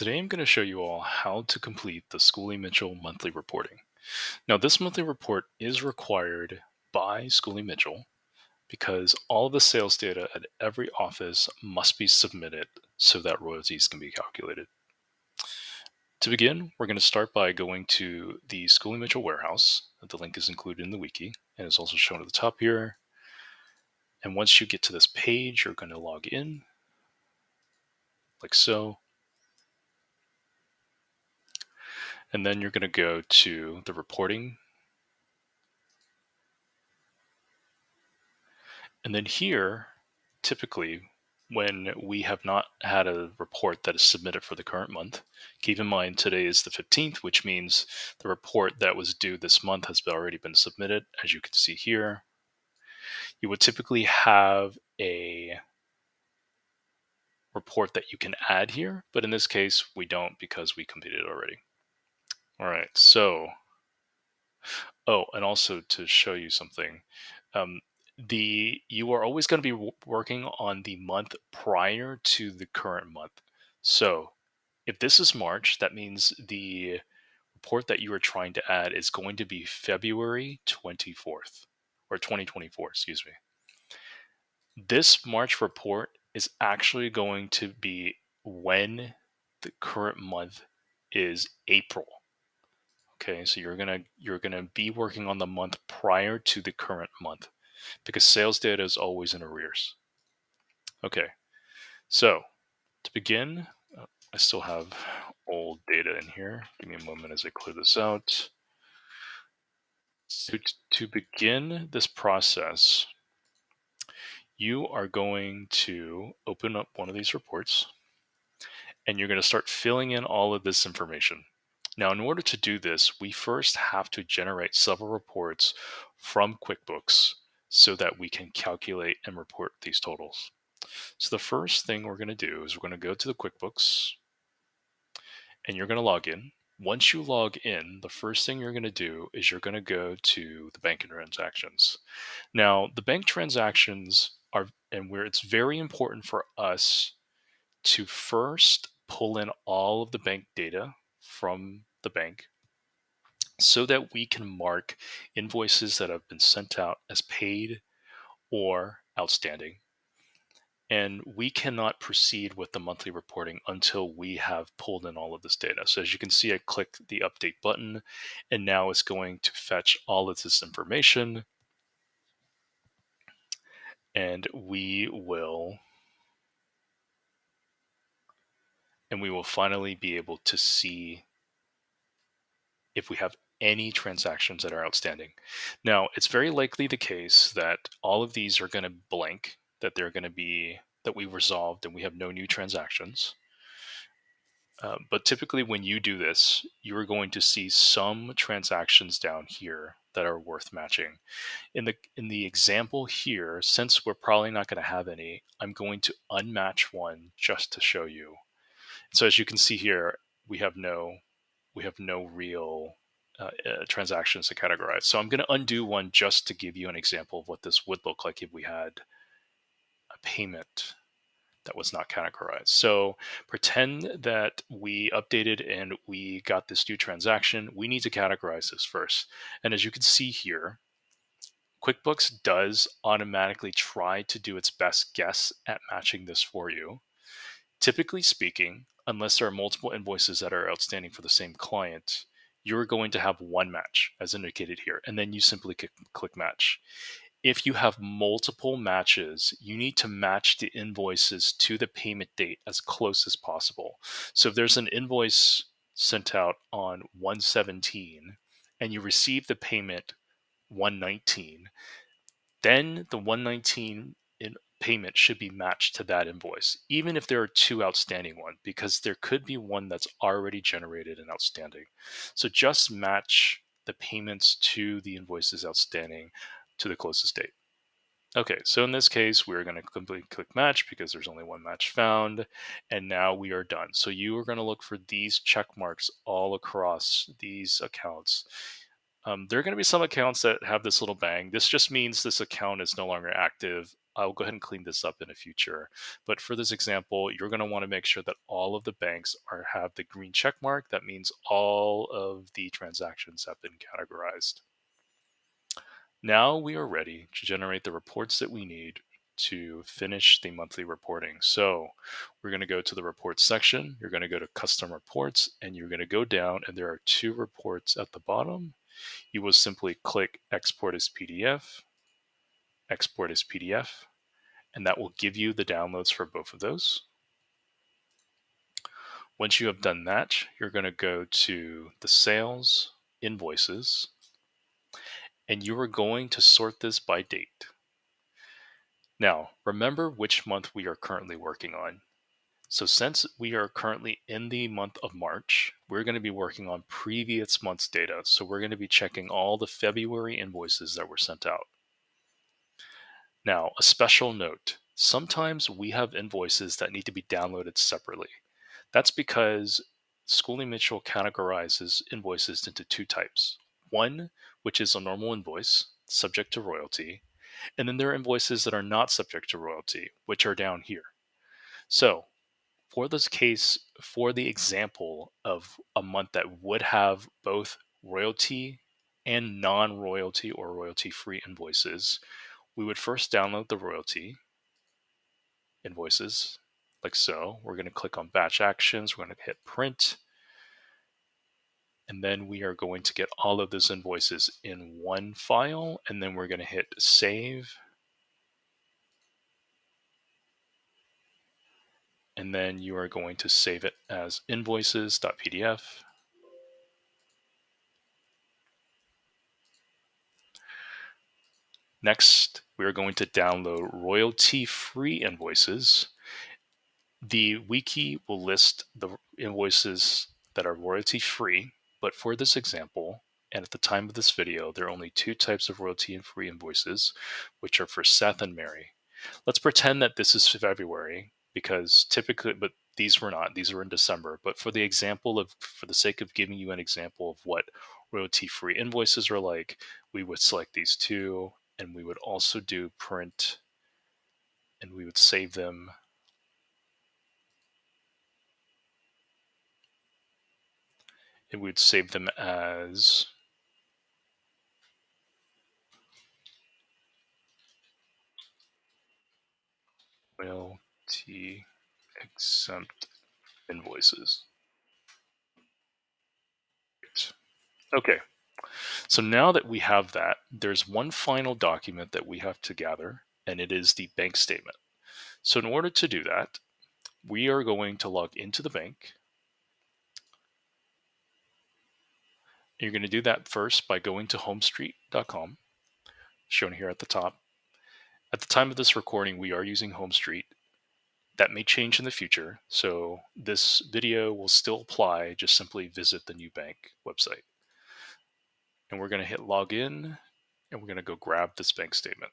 Today I'm going to show you all how to complete the Schoolie Mitchell monthly reporting. Now, this monthly report is required by Schoolie Mitchell because all of the sales data at every office must be submitted so that royalties can be calculated. To begin, we're going to start by going to the Schoolie Mitchell warehouse. The link is included in the wiki and is also shown at the top here. And once you get to this page, you're going to log in like so. And then you're going to go to the reporting. And then here, typically, when we have not had a report that is submitted for the current month, keep in mind today is the 15th, which means the report that was due this month has already been submitted, as you can see here. You would typically have a report that you can add here, but in this case, we don't because we completed it already. All right, so, and also to show you something, um, you are always going to be working on the month prior to the current month. So if this is March, that means the report that you are trying to add is going to be February 24th or 2024, excuse me. This March report is actually going to be when the current month is April. Okay, so you're gonna be working on the month prior to the current month because sales data is always in arrears. Okay, so to begin, I still have old data in here. Give me a moment as I clear this out. So to begin this process, you are going to open up one of these reports and you're going to start filling in all of this information. Now, in order to do this, we first have to generate several reports from QuickBooks so that we can calculate and report these totals. So the first thing we're going to do is we're going to go to the QuickBooks and you're going to log in. Once you log in, the first thing you're going to do is you're going to go to the bank transactions. Now, the bank transactions are, and where it's very important for us to first pull in all of the bank data from the bank so that we can mark invoices that have been sent out as paid or outstanding. And we cannot proceed with the monthly reporting until we have pulled in all of this data. So as you can see, I clicked the update button and now it's going to fetch all of this information and we will finally be able to see if we have any transactions that are outstanding. Now, it's very likely the case that all of these are going to blank, that they're going to be that we resolved and we have no new transactions. But typically, when you do this, you're going to see some transactions down here that are worth matching. In the example here, since we're probably not going to have any, I'm going to unmatch one just to show you. So as you can see here, we have no real transactions to categorize. So I'm going to undo one just to give you an example of what this would look like if we had a payment that was not categorized. So pretend that we updated and we got this new transaction. We need to categorize this first. And as you can see here, QuickBooks does automatically try to do its best guess at matching this for you. Typically speaking, unless there are multiple invoices that are outstanding for the same client, you're going to have one match as indicated here, and then you simply click match. If you have multiple matches, you need to match the invoices to the payment date as close as possible. So if there's an invoice sent out on 117 and you receive the payment 119, then the 119 in payment should be matched to that invoice, even if there are two outstanding ones, because there could be one that's already generated and outstanding. So just match the payments to the invoices outstanding to the closest date. Okay, so in this case, we're going to completely click match because there's only one match found, and now we are done. So you are going to look for these check marks all across these accounts. There are going to be some accounts that have this little bang. This just means this account is no longer active. I'll go ahead and clean this up in the future. But for this example, you're going to want to make sure that all of the banks have the green check mark. That means all of the transactions have been categorized. Now we are ready to generate the reports that we need to finish the monthly reporting. So we're going to go to the reports section. You're going to go to custom reports and you're going to go down, and there are two reports at the bottom. You will simply click export as PDF, export as PDF, and that will give you the downloads for both of those. Once you have done that, you're going to go to the sales invoices, and you are going to sort this by date. Now, remember which month we are currently working on. So since we are currently in the month of March, we're going to be working on previous month's data. So we're going to be checking all the February invoices that were sent out. Now, a special note, sometimes we have invoices that need to be downloaded separately. That's because Schooling Mitchell categorizes invoices into two types. One, which is a normal invoice, subject to royalty, and then there are invoices that are not subject to royalty, which are down here. So for this case, for the example of a month that would have both royalty and non-royalty or royalty-free invoices, we would first download the royalty invoices, like so. We're going to click on batch actions. We're going to hit print. And then we are going to get all of those invoices in one file. And then we're going to hit save. And then you are going to save it as invoices.pdf. Next, we're going to download royalty-free invoices. The wiki will list the invoices that are royalty-free, but for this example, and at the time of this video, there are only two types of royalty-free invoices, which are for Seth and Mary. Let's pretend that this is February, because typically, but these were not, these were in December. But for the sake of giving you an example of what royalty-free invoices are like, we would select these two, and we would also do print, and we would save them. And we would save them as royalty exempt invoices. Okay, so now that we have that, there's one final document that we have to gather, and it is the bank statement. So in order to do that, we are going to log into the bank. You're going to do that first by going to homestreet.com, shown here at the top. At the time of this recording, we are using HomeStreet. That may change in the future, so this video will still apply. Just simply visit the new bank website. And we're going to hit login, and we're going to go grab this bank statement.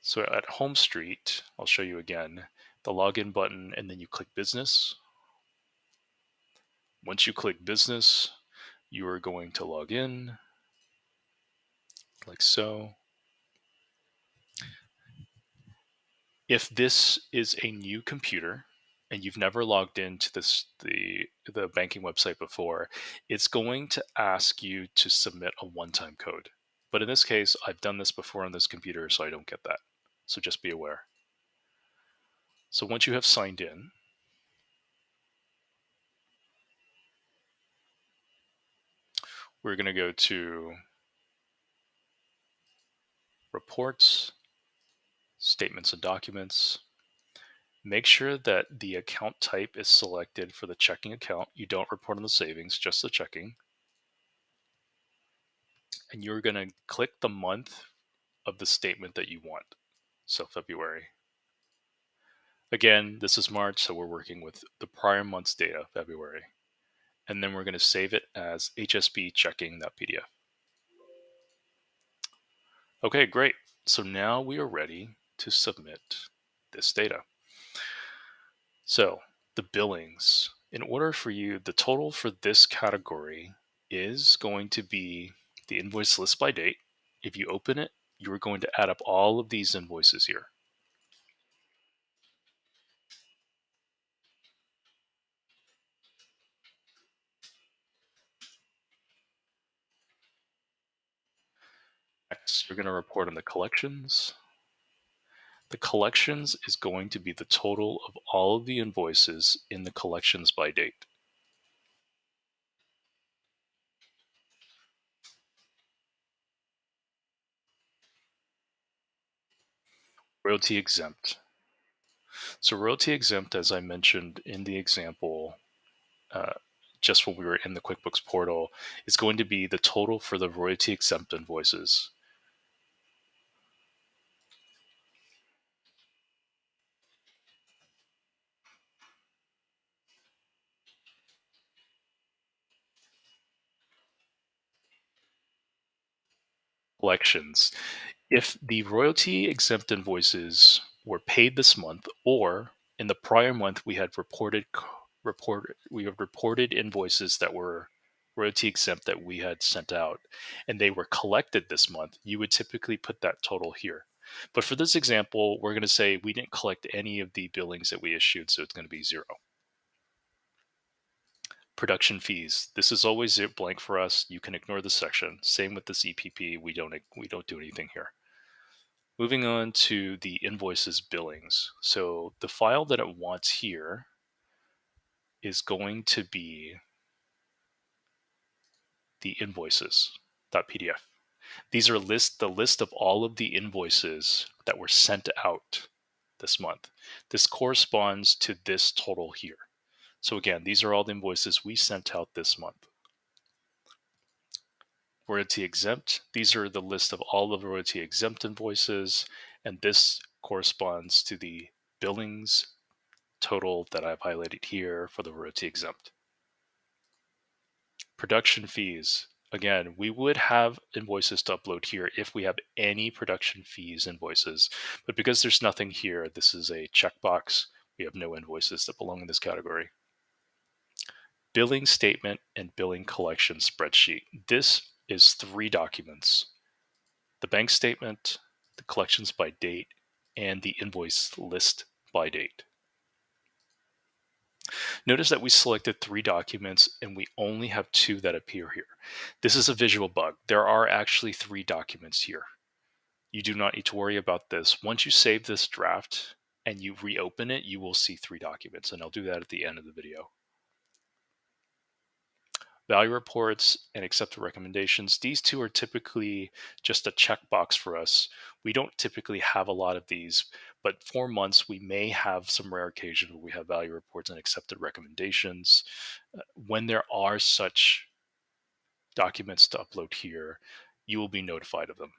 So at HomeStreet, I'll show you again, the login button, and then you click business. Once you click business, you are going to log in, like so. If this is a new computer and you've never logged into the banking website before, it's going to ask you to submit a one-time code. But in this case, I've done this before on this computer, so I don't get that. So just be aware. So once you have signed in, we're going to go to reports, statements and documents. Make sure that the account type is selected for the checking account. You don't report on the savings, just the checking. And you're going to click the month of the statement that you want. So February. Again, this is March, so we're working with the prior month's data, February. And then we're going to save it as HSB checking.pdf. Okay, great. So now we are ready to submit this data. So the billings, in order for you, the total for this category is going to be the invoice list by date. If you open it, you're going to add up all of these invoices here. Next, you're going to report on the collections. The collections is going to be the total of all of the invoices in the collections by date. Royalty exempt. So royalty exempt, as I mentioned in the example, uh, just when we were in the QuickBooks portal, is going to be the total for the royalty exempt invoices. Collections. If the royalty exempt invoices were paid this month, or in the prior month we had reported invoices that were royalty exempt that we had sent out, and they were collected this month, you would typically put that total here. But for this example, we're going to say we didn't collect any of the billings that we issued, so it's going to be 0. Production fees. This is always blank for us. You can ignore this section. Same with this EPP. We don't do anything here. Moving on to the invoices billings. So the file that it wants here is going to be the invoices.pdf. These are the list of all of the invoices that were sent out this month. This corresponds to this total here. So again, these are all the invoices we sent out this month. Royalty exempt, these are the list of all of the royalty exempt invoices, and this corresponds to the billings total that I've highlighted here for the royalty exempt. Production fees. Again, we would have invoices to upload here if we have any production fees invoices, but because there's nothing here, this is a checkbox. We have no invoices that belong in this category. Billing statement and billing collection spreadsheet. This is 3 documents: the bank statement, the collections by date, and the invoice list by date. Notice that we selected 3 documents and we only have 2 that appear here. This is a visual bug. There are actually 3 documents here. You do not need to worry about this. Once you save this draft and you reopen it, you will see 3 documents, and I'll do that at the end of the video. Value reports and accepted recommendations. These 2 are typically just a checkbox for us. We don't typically have a lot of these, but for months we may have some rare occasions where we have value reports and accepted recommendations. When there are such documents to upload here, you will be notified of them.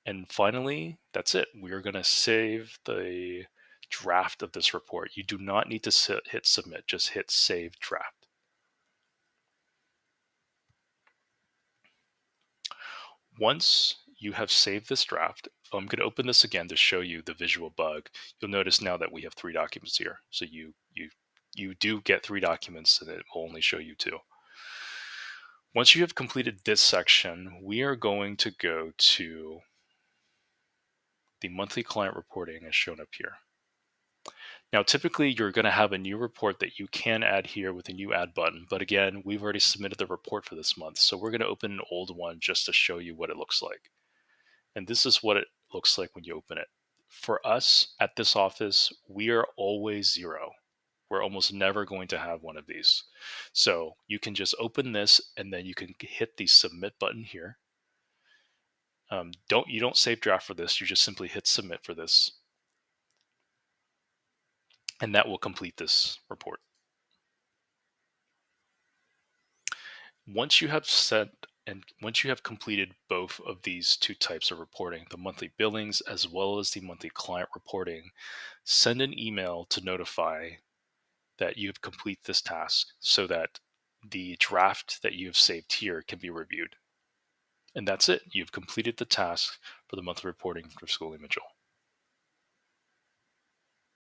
And finally, that's it. We are going to save the draft of this report. You do not need to hit submit, just hit save draft. Once you have saved this draft, I'm going to open this again to show you the visual bug. You'll notice now that we have 3 documents here. So you do get 3 documents, and it will only show you 2. Once you have completed this section, we are going to go to the monthly client reporting as shown up here. Now, typically you're going to have a new report that you can add here with a new add button. But again, we've already submitted the report for this month. So we're going to open an old one just to show you what it looks like. And this is what it looks like when you open it. For us at this office, we are always 0. We're almost never going to have one of these. So you can just open this and then you can hit the submit button here. You don't save draft for this. You just simply hit submit for this. And that will complete this report. Once you have completed both of these 2 types of reporting, the monthly billings as well as the monthly client reporting, send an email to notify that you have completed this task so that the draft that you have saved here can be reviewed. And that's it. You've completed the task for the monthly reporting for Schooling Mitchell.